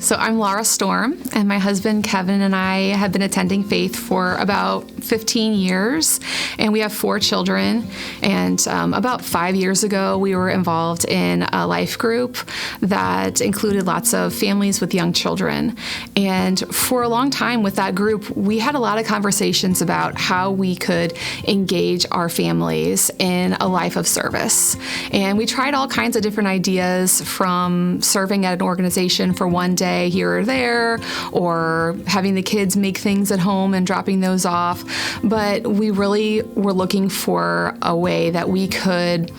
So I'm Laura Storm, and my husband Kevin and I have been attending Faith for about 15 years, and we have 4 children. And about 5 years ago, we were involved in a life group that included lots of families with young children. And for a long time with that group, we had a lot of conversations about how we could engage our families in a life of service. And we tried all kinds of different ideas, from serving at an organization for one day here or there, or having the kids make things at home and dropping those off. But we really were looking for a way that we could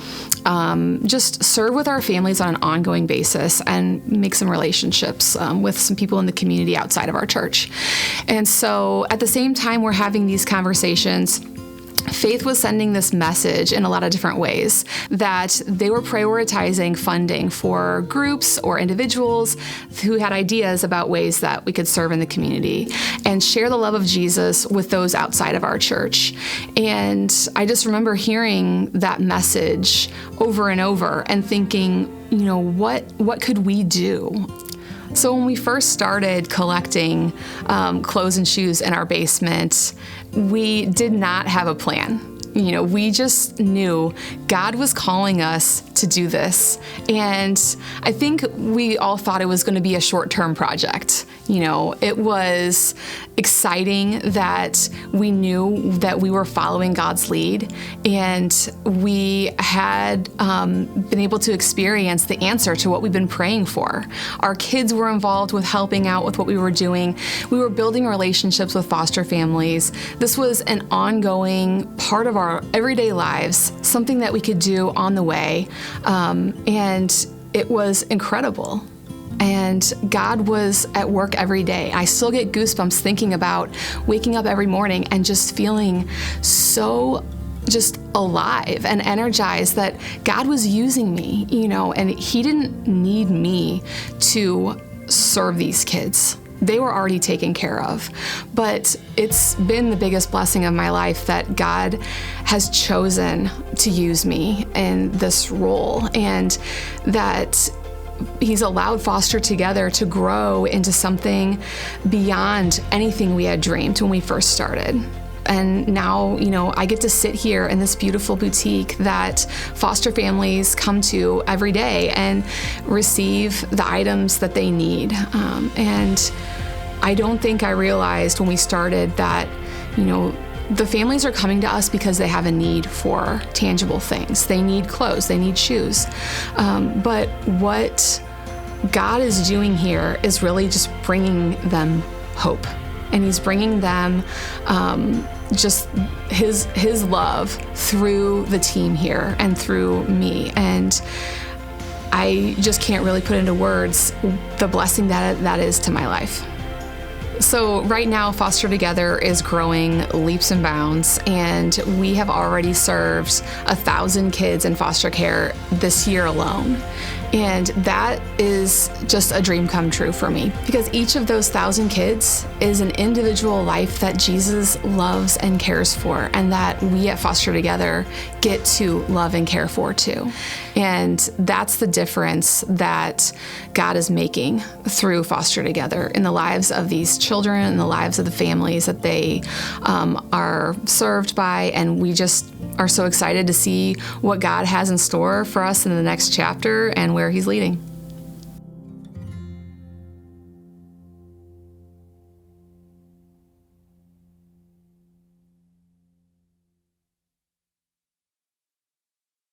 just serve with our families on an ongoing basis and make some relationships with some people in the community outside of our church. And so at the same time we're having these conversations, Faith was sending this message in a lot of different ways, that they were prioritizing funding for groups or individuals who had ideas about ways that we could serve in the community and share the love of Jesus with those outside of our church. And I just remember hearing that message over and over and thinking, what could we do? So when we first started collecting clothes and shoes in our basement, we did not have a plan. We just knew God was calling us to do this. And I think we all thought it was going to be a short-term project. It was exciting that we knew that we were following God's lead, and we had been able to experience the answer to what we've been praying for. Our kids were involved with helping out with what we were doing. We were building relationships with foster families. This was an ongoing part of our everyday lives, something that we could do on the way, and it was incredible. And God was at work every day. I still get goosebumps thinking about waking up every morning and just feeling so just alive and energized that God was using me, and He didn't need me to serve these kids. They were already taken care of. But it's been the biggest blessing of my life that God has chosen to use me in this role, and that He's allowed Foster Together to grow into something beyond anything we had dreamed when we first started. And now, I get to sit here in this beautiful boutique that foster families come to every day and receive the items that they need. And I don't think I realized when we started that, the families are coming to us because they have a need for tangible things. They need clothes, they need shoes. But what God is doing here is really just bringing them hope. And He's bringing them just His love through the team here and through me. And I just can't really put into words the blessing that is to my life. So right now, Foster Together is growing leaps and bounds, and we have already served 1,000 kids in foster care this year alone. And that is just a dream come true for me, because each of those 1,000 kids is an individual life that Jesus loves and cares for, and that we at Foster Together get to love and care for too. And that's the difference that God is making through Foster Together in the lives of these children and the lives of the families that they are served by. And we just are so excited to see what God has in store for us in the next chapter and where He's leading.